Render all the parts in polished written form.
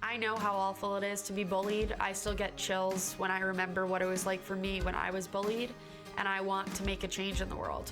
I know how awful it is to be bullied. I still get chills when I remember what it was like for me when I was bullied, and I want to make a change in the world.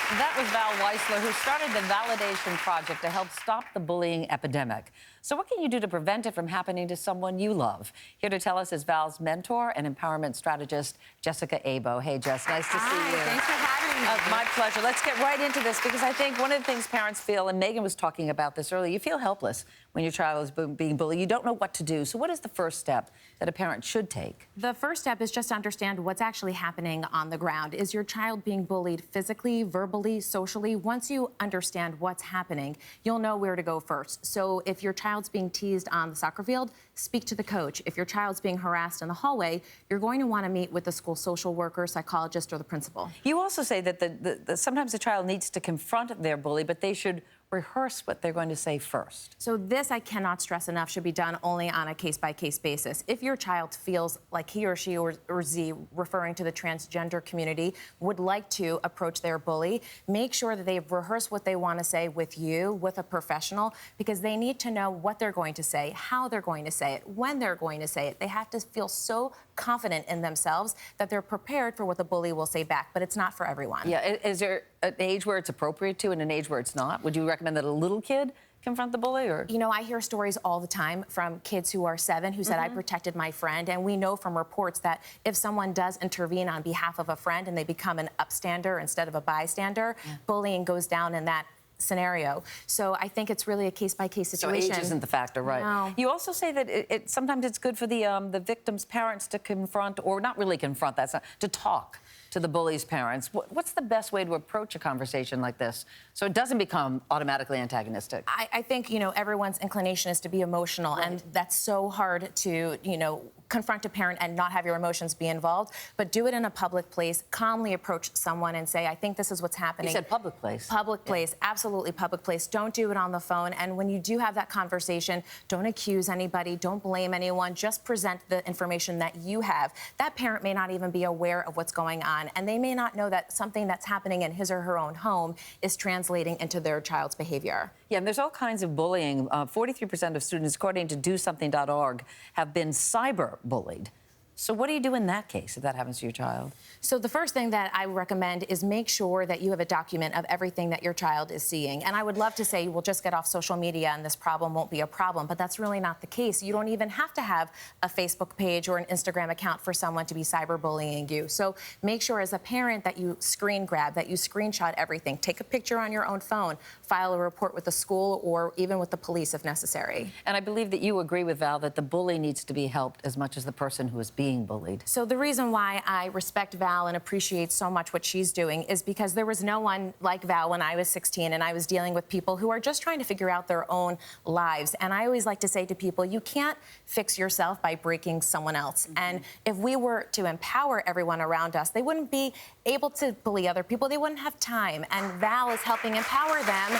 That was Val Weisler, who started the Validation Project to help stop the bullying epidemic. So what can you do to prevent it from happening to someone you love? Here to tell us is Val's mentor and empowerment strategist, Jessica Abo. Hey, Jess, nice to see you. Thanks for having me. My pleasure. Let's get right into this, because I think one of the things parents feel, and Megan was talking about this earlier, you feel helpless when your child is being bullied. You don't know what to do. So what is the first step that a parent should take? The first step is just to understand what's actually happening on the ground. Is your child being bullied physically, verbally, socially? Once you understand what's happening, you'll know where to go first. So if your child's being teased on the soccer field, speak to the coach. If your child's being harassed in the hallway, you're going to want to meet with the school social worker, psychologist, or the principal. You also say that sometimes the child needs to confront their bully, but they should rehearse what they're going to say first. So this, I cannot stress enough, should be done only on a case-by-case basis. If your child feels like he or she or Z, referring to the transgender community, would like to approach their bully, make sure that they've rehearsed what they want to say with you, with a professional, because they need to know what they're going to say, how they're going to say it, when they're going to say it. They have to feel so confident in themselves that they're prepared for what the bully will say back, but it's not for everyone. Yeah, is there an age where it's appropriate to and an age where it's not? Would you recommend that a little kid confront the bully, or? You know, I hear stories all the time from kids who are 7 who said, I protected my friend. And we know from reports that if someone does intervene on behalf of a friend and they become an upstander instead of a bystander, bullying goes down in that scenario. So I think it's really a case-by-case situation. So age isn't the factor, right? No. You also say that sometimes it's good for the victim's parents to confront, or not really confront, that's not, to talk to the bully's parents. What's the best way to approach a conversation like this so it doesn't become automatically antagonistic? I think, you know, everyone's inclination is to be emotional, and that's so hard to, you know, confront a parent and not have your emotions be involved, but do it in a public place. Calmly approach someone and say, I think this is what's happening. You said public place. Public place, absolutely public place. Don't do it on the phone. And when you do have that conversation, don't accuse anybody, don't blame anyone, just present the information that you have. That parent may not even be aware of what's going on, and they may not know that something that's happening in his or her own home is translating into their child's behavior. Yeah, and there's all kinds of bullying. 43% of students, according to DoSomething.org, have been cyber-bullied. So what do you do in that case if that happens to your child? So the first thing that I recommend is make sure that you have a document of everything that your child is seeing. And I would love to say, we'll just get off social media and this problem won't be a problem, but that's really not the case. You don't even have to have a Facebook page or an Instagram account for someone to be cyberbullying you. So make sure as a parent that you screen grab, that you screenshot everything. Take a picture on your own phone, file a report with the school or even with the police if necessary. And I believe that you agree with Val that the bully needs to be helped as much as the person who is being bullied. So the reason why I respect Val and appreciate so much what she's doing is because there was no one like Val when I was 16 and I was dealing with people who are just trying to figure out their own lives. And I always like to say to people, you can't fix yourself by breaking someone else. And if we were to empower everyone around us, they wouldn't be able to bully other people. They wouldn't have time. And Val is helping empower them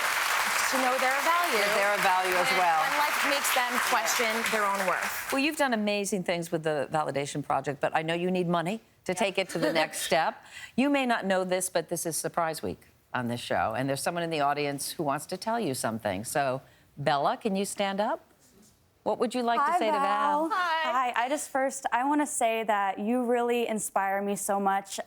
to know their value. They're a value as well. And life makes them question their own worth. Well, you've done amazing things with the Validation Project, but I know you need money to take it to the next step. You may not know this, but this is Surprise Week on this show, and there's someone in the audience who wants to tell you something. So, Bella, can you stand up? What would you like to say to Val? Hi. I want to say that you really inspire me so much.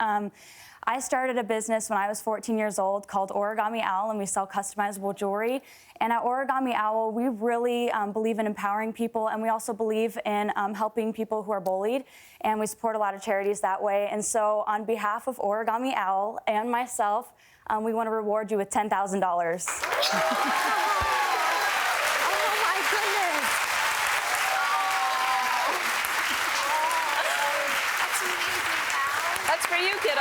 I started a business when I was 14 years old called Origami Owl, and we sell customizable jewelry. And at Origami Owl, we really believe in empowering people, and we also believe in helping people who are bullied, and we support a lot of charities that way. And so on behalf of Origami Owl and myself, we want to reward you with $10,000. That's for you, kiddo.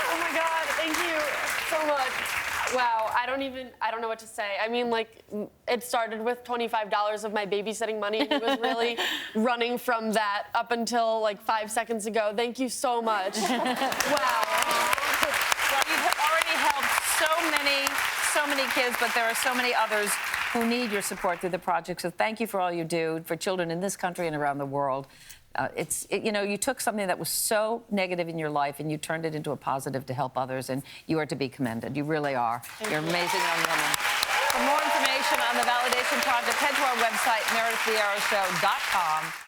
Oh my God, thank you so much. Wow, I don't know what to say. I mean, like, it started with $25 of my babysitting money, and it was really running from that up until like 5 seconds ago. Thank you so much. Wow. Well, you've already helped so many kids, but there are so many others who need your support through the project. So thank you for all you do for children in this country and around the world. You took something that was so negative in your life and you turned it into a positive to help others, and you are to be commended. You really are. You're an amazing young woman. For more information on the Validation Project, head to our website, meredithvieirashow.com.